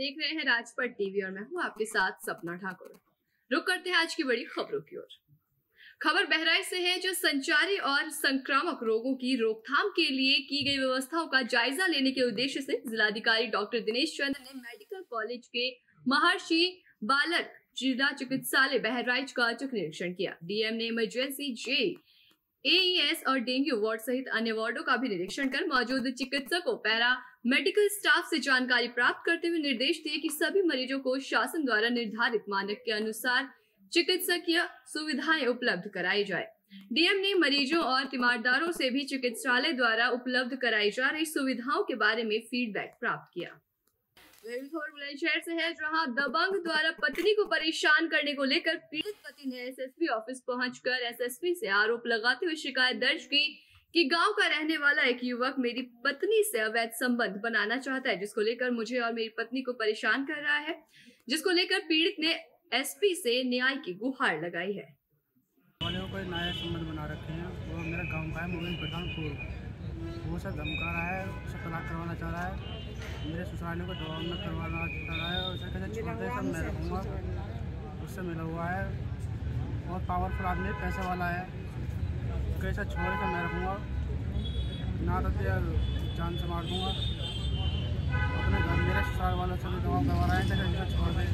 देख रहे हैं राजपट टीवी और मैं हूं आपके साथ सपना ठाकुर। रुक करते हैं आज की बड़ी खबरों की ओर। खबर बहराइच से है, जो संचारी और संक्रामक रोगों की रोकथाम के लिए की गई व्यवस्थाओं का जायजा लेने के उद्देश्य से जिलाधिकारी डॉक्टर दिनेश चंद्र ने मेडिकल कॉलेज के महर्षि बालक जिला चिकित्सालय बहराइच का औचक निरीक्षण किया। डीएम ने इमरजेंसी, जे, एईएस और डेंगू वार्ड सहित अन्य वार्डों का भी निरीक्षण कर मौजूद चिकित्सकों, पैरा मेडिकल स्टाफ से जानकारी प्राप्त करते हुए निर्देश दिए कि सभी मरीजों को शासन द्वारा निर्धारित मानक के अनुसार चिकित्सकीय सुविधाएं उपलब्ध कराई जाए। डीएम ने मरीजों और तीमारदारों से भी चिकित्सालय द्वारा उपलब्ध कराई जा रही सुविधाओं के बारे में फीडबैक प्राप्त किया। बुलंदशहर से है, जहां दबंग द्वारा पत्नी को परेशान करने को लेकर पीड़ित पति ने एसएसपी ऑफिस पहुंचकर एसएसपी से आरोप लगाते हुए शिकायत दर्ज की कि गांव का रहने वाला एक युवक मेरी पत्नी से अवैध संबंध बनाना चाहता है, जिसको लेकर मुझे और मेरी पत्नी को परेशान कर रहा है, जिसको लेकर पीड़ित ने एसपी से न्याय की गुहार लगाई है। कोई नया संबंध बना रखे हैं, वो मेरा गांव का है, मोबिन प्रधानपुर। वो सब धमका रहा है, उसे तलाक करवाना चाह रहा है, मेरे ससुरालियों को जवाब में करवाना चाह रहा है और उसे कैसे छोड़ दे सब मैं रखूँगा। उससे मिला हुआ है, बहुत पावरफुल आदमी, पैसे वाला है, कैसा छोड़ कर मैं रखूँगा, ना तो जान से मार दूँगा। अपने घर मेरे ससुराल वालों से भी दबाव करवा रहा है, कैसे छोड़ दे।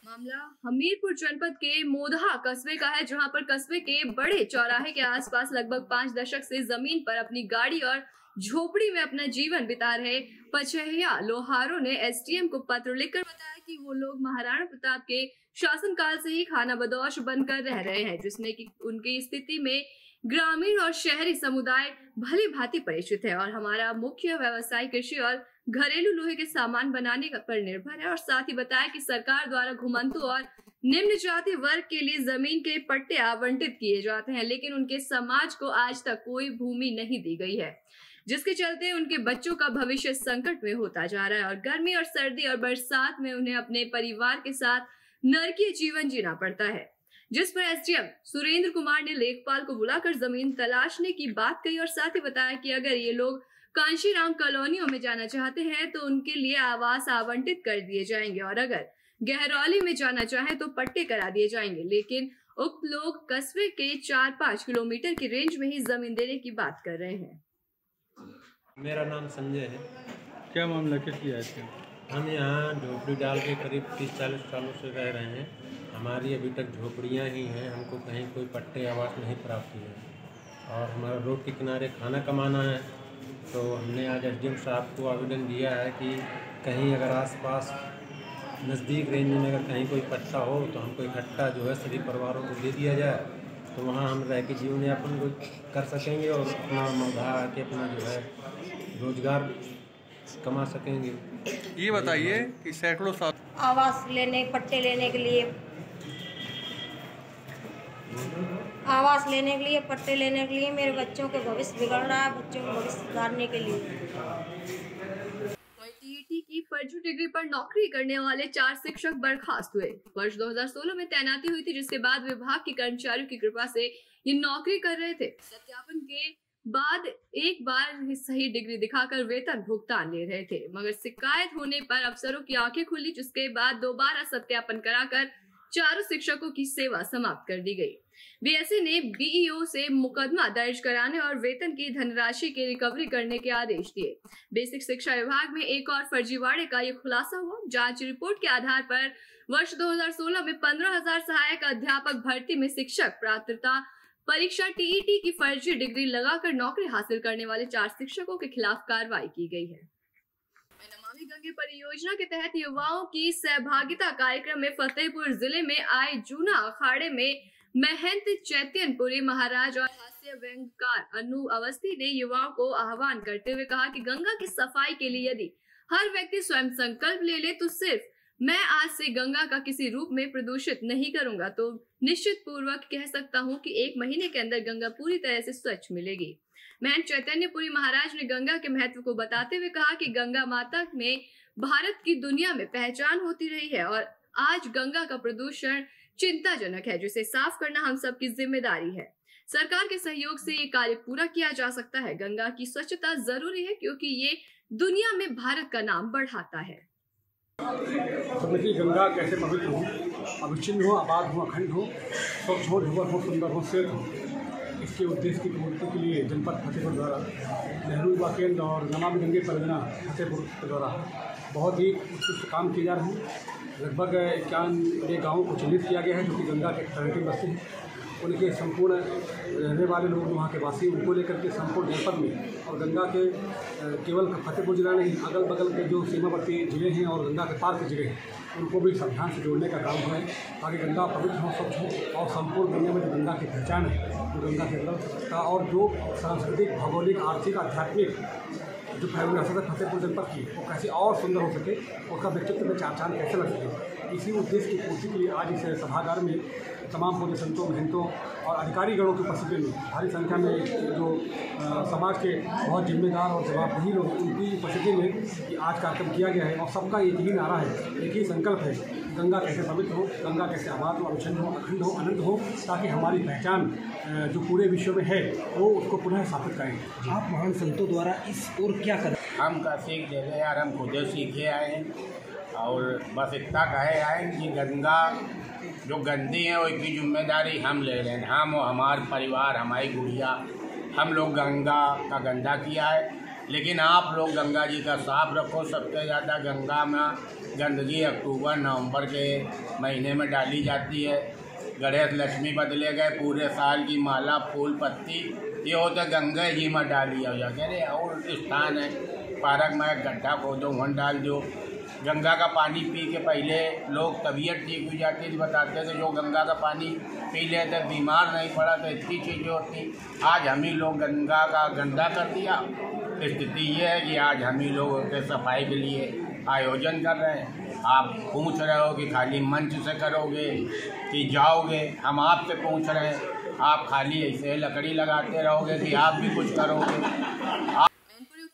मामला हमीरपुर जनपद के मोधा कस्बे का है, जहां पर कस्बे के बड़े चौराहे के आसपास लगभग 5 दशक से जमीन पर अपनी गाड़ी और झोपड़ी में अपना जीवन बिता रहे पचहिया लोहारों ने एसडीएम को पत्र लिखकर बताया कि वो लोग महाराणा प्रताप के शासनकाल से ही खानाबदोश बनकर रह रहे हैं, जिसमें कि उनकी स्थिति में ग्रामीण और शहरी समुदाय भली भांति परिचित है और हमारा मुख्य व्यवसाय कृषि और घरेलू लोहे के सामान बनाने पर निर्भर है। और साथ ही बताया कि सरकार द्वारा घुमंतु और निम्न जाति वर्ग के लिए जमीन के पट्टे आवंटित किए जाते हैं, लेकिन उनके समाज को आज तक कोई भूमि नहीं दी गई है, जिसके चलते उनके बच्चों का भविष्य संकट में होता जा रहा है और गर्मी और सर्दी और बरसात में उन्हें अपने परिवार के साथ नरकीय जीवन जीना पड़ता है। जिस पर एसडीएम सुरेंद्र कुमार ने लेखपाल को बुलाकर जमीन तलाशने की बात कही और साथ ही बताया कि अगर ये लोग कांशीराम कॉलोनियों में जाना चाहते हैं तो उनके लिए आवास आवंटित कर दिए जाएंगे और अगर गहरौली में जाना चाहे तो पट्टे करा दिए जाएंगे, लेकिन उक्त लोग कस्बे के 4-5 किलोमीटर की रेंज में ही जमीन देने की बात कर रहे हैं। मेरा नाम संजय है। क्या मामला, किस लिए आए थे? हम यहाँ झोपड़ी डाल के करीब 30-40 सालों से रह रहे हैं। हमारी अभी तक झोपड़ियाँ ही हैं, हमको कहीं कोई पट्टे आवास नहीं प्राप्त हुए और हमारा रोड के किनारे खाना कमाना है। तो हमने आज एसडीएम साहब को आवेदन दिया है कि कहीं अगर आसपास नज़दीक रेंज में अगर कहीं कोई पट्टा हो तो हमको इकट्ठा जो है सभी परिवारों को दे दिया जाए, तो वहाँ हम रह के जीवन यापन को कर सकेंगे और अपना मौधा के अपना जो है रोजगार कमा सकेंगे। ये बताइए कि सैकड़ों साल आवास लेने, पट्टे लेने के लिए, आवास लेने के लिए, पट्टे लेने के लिए मेरे बच्चों के भविष्य बिगड़ रहा है, बच्चों के भविष्य सुधारने के लिए। टीईटी की फर्जी डिग्री पर नौकरी करने वाले 4 शिक्षक बर्खास्त हुए। वर्ष 2016 में तैनाती हुई थी, जिसके बाद विभाग के कर्मचारियों की कृपा से ये नौकरी कर रहे थे। सत्यापन के बाद एक बार सही डिग्री दिखाकर वेतन भुगतान ले रहे थे, मगर शिकायत होने पर अफसरों की आंखें खुली, जिसके बाद दोबारा सत्यापन कराकर 4 शिक्षकों की सेवा समाप्त कर दी गई। बीएसए ने बीईओ से मुकदमा दर्ज कराने और वेतन की धनराशि की रिकवरी करने के आदेश दिए। बेसिक शिक्षा विभाग में एक और फर्जीवाड़े का ये खुलासा हुआ। जांच रिपोर्ट के आधार पर वर्ष 2016 में 15,000 सहायक अध्यापक भर्ती में शिक्षक पात्रता परीक्षा टीईटी की फर्जी डिग्री लगाकर नौकरी हासिल करने वाले 4 शिक्षकों के खिलाफ कार्रवाई की गई है। नमामि गंगे परियोजना के तहत युवाओं की सहभागिता कार्यक्रम में फतेहपुर जिले में आए जूना अखाड़े में महंत चैतन्यपुरी महाराज और हास्य व्यंगकार अनु अवस्थी ने युवाओं को आह्वान करते हुए कहा कि गंगा की सफाई के लिए यदि हर व्यक्ति स्वयं संकल्प ले ले तो सिर्फ मैं आज से गंगा का किसी रूप में प्रदूषित नहीं करूंगा तो निश्चित पूर्वक कह सकता हूं कि 1 महीने के अंदर गंगा पूरी तरह से स्वच्छ मिलेगी। महंत चैतन्यपुरी महाराज ने गंगा के महत्व को बताते हुए कहा कि गंगा माता में भारत की दुनिया में पहचान होती रही है और आज गंगा का प्रदूषण चिंताजनक है, जिसे साफ करना हम सबकी जिम्मेदारी है। सरकार के सहयोग से ये कार्य पूरा किया जा सकता है। गंगा की स्वच्छता जरूरी है क्योंकि ये दुनिया में भारत का नाम बढ़ाता है। समझिए गंगा कैसे पवित्र हो, अविच्छिन्न हो, आबाद हो, अखंड हो, स्वच्छ हो, ध्रुवत हो, सुंदर हो, श्वेत हो। इसके उद्देश्य की पूर्ति के लिए जनपद फतेहपुर द्वारा नेहरू युवा केंद्र और नमामि गंगे परियोजना फतेहपुर के द्वारा बहुत ही उत्कृष्ट काम किए जा रहे हैं। लगभग 91 गाँवों को चिन्हित किया गया है जो कि गंगा के तट बसते हैं। उनके संपूर्ण रहने वाले लोग वहाँ के वासी उनको लेकर के संपूर्ण जनपद में और गंगा के केवल फतेहपुर जिला नहीं, अगल बगल के जो सीमावर्ती जिले हैं और गंगा के पार के जिले हैं उनको भी संविधान से जोड़ने का काम है ताकि गंगा पवित्र हो, स्वच्छ हो और संपूर्ण दुनिया में जो गंगा की पहचान है वो गंगा के बदल सकता और जो सांस्कृतिक, भौगोलिक, आर्थिक, आध्यात्मिक जो विरासत है फतेहपुर जनपद की वो कैसे और सुंदर हो सके, उसका व्यक्तित्व में चार चांद कैसे लग सके, इसी उद्देश्य की पूर्ति के लिए आज इस सभागार में तमाम पूज्य संतों, महंतों और अधिकारी गणों की उपस्थिति में भारी संख्या में जो समाज के बहुत जिम्मेदार और जवाबदेही लोग उनकी उपस्थिति में कि आज कार्यक्रम किया गया है और सबका एक ही नारा है, एक ही संकल्प है, गंगा कैसे पवित्र हो, गंगा कैसे आबाद हो, अविच्छिन्न हो, अखंड हो, अनंत हो, ताकि हमारी पहचान जो पूरे विश्व में है वो उसको पुनः स्थापित करें। आप महान संतों द्वारा इस और क्या करें? हम का सीख दे रहे यार, हम खुद सीखे आए हैं और बस इतना कहे आए कि गंगा जो गंदी है उसकी जिम्मेदारी हम ले रहे हैं। हम और हमारे परिवार, हमारी गुड़िया, हम लोग गंगा का गंदा किया है, लेकिन आप लोग गंगा जी का साफ रखो। सबसे ज़्यादा गंगा में गंदगी अक्टूबर नवंबर के महीने में डाली जाती है। गणेश लक्ष्मी बदले गए, पूरे साल की माला फूल पत्ती ये होता गंगा जी में डाली हो जाए। और स्थान है पार्क में गड्ढा खोदो, वहाँ डाल दो। गंगा का पानी पी के पहले लोग तबीयत ठीक हो जाती थी, बताते थे जो गंगा का पानी पी लेते बीमार नहीं पड़ा, तो इतनी चीज़ें होती। आज हम ही लोग गंगा का गंदा कर दिया। स्थिति ये है कि आज हम ही लोग उसके सफाई के लिए आयोजन कर रहे हैं। आप पूछ रहे हो कि खाली मंच से करोगे कि जाओगे, हम आपसे पूछ रहे हैं आप खाली ऐसे लकड़ी लगाते रहोगे कि आप भी कुछ करोगे?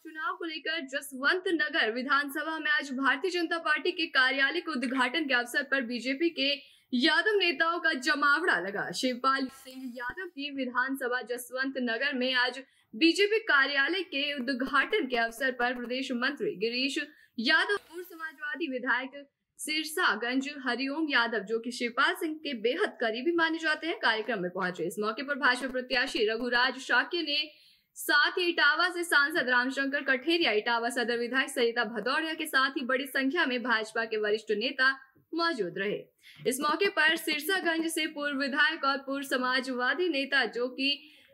चुनाव को लेकर जसवंत नगर विधानसभा में आज भारतीय जनता पार्टी के कार्यालय के उद्घाटन के अवसर पर बीजेपी के यादव नेताओं का जमावड़ा लगा। शिवपाल सिंह यादव की विधानसभा जसवंत नगर में आज बीजेपी कार्यालय के उद्घाटन के अवसर पर प्रदेश मंत्री गिरीश यादव, पूर्व समाजवादी विधायक सिरसागंज हरिओम यादव जो कि शिवपाल सिंह के बेहद करीबी माने जाते हैं, कार्यक्रम में पहुंचे। इस मौके पर भाजपा प्रत्याशी रघुराज शाक्य ने साथ ही इटावा से सांसद रामशंकर कठेरिया, इटावा सदर विधायक सरिता भदौरिया के साथ ही बड़ी संख्या में भाजपा के वरिष्ठ नेता मौजूद रहे। इस मौके पर सिरसागंज से पूर्व विधायक और पूर्व समाजवादी नेता जो कि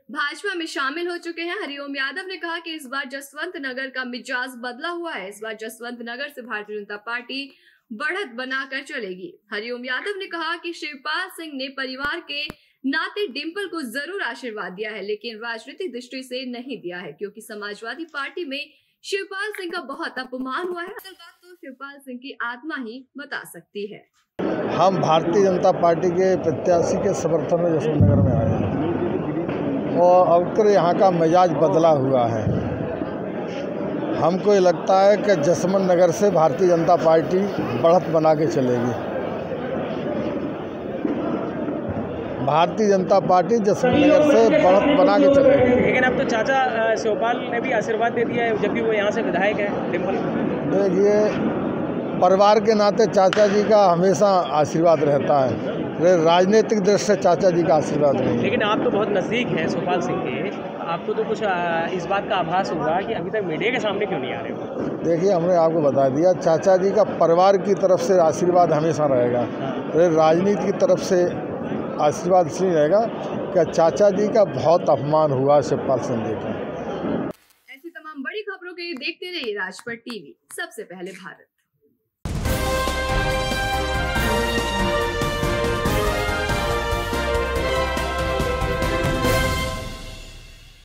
भाजपा में शामिल हो चुके हैं, हरिओम यादव ने कहा कि इस बार जसवंत नगर का मिजाज बदला हुआ है। इस बार जसवंत नगर से भारतीय जनता पार्टी बढ़त बनाकर चलेगी। हरिओम यादव ने कहा कि शिवपाल सिंह ने परिवार के नाते डिम्पल को जरूर आशीर्वाद दिया है, लेकिन राजनीतिक दृष्टि से नहीं दिया है, क्योंकि समाजवादी पार्टी में शिवपाल सिंह का बहुत अपमान हुआ है। असल बात तो शिवपाल सिंह की आत्मा ही बता सकती है। हम भारतीय जनता पार्टी के प्रत्याशी के समर्थन में जसवंत नगर में आए हैं और अब यहाँ का मिजाज बदला हुआ है। हमको ये लगता है कि जसवंत नगर से भारतीय जनता पार्टी बढ़त बना के चलेगी। भारतीय जनता पार्टी जसवंत नगर से बढ़त बना के चलेगी। लेकिन अब तो चाचा शिवपाल ने भी आशीर्वाद दे दिया है, जब भी वो यहाँ से विधायक है डिम्पल। देखिए, परिवार के नाते चाचा जी का हमेशा आशीर्वाद रहता है, राजनीतिक दृष्टि से चाचा जी का आशीर्वाद नहीं। लेकिन आप तो बहुत नज़दीक हैं शिवपाल सिंह के, आपको तो कुछ इस बात का आभास होगा कि अभी तक मीडिया के सामने क्यों नहीं आ रहे हो? देखिए, हमने आपको बता दिया, चाचा जी का परिवार की तरफ से आशीर्वाद हमेशा रहेगा, राजनीति की तरफ से आशीर्वाद इसलिए रहेगा कि चाचा जी का बहुत अपमान हुआ शिवपाल सिंह जी का। ऐसी तमाम बड़ी खबरों के लिए देखते रहिए राजपट टीवी, सबसे पहले भारत।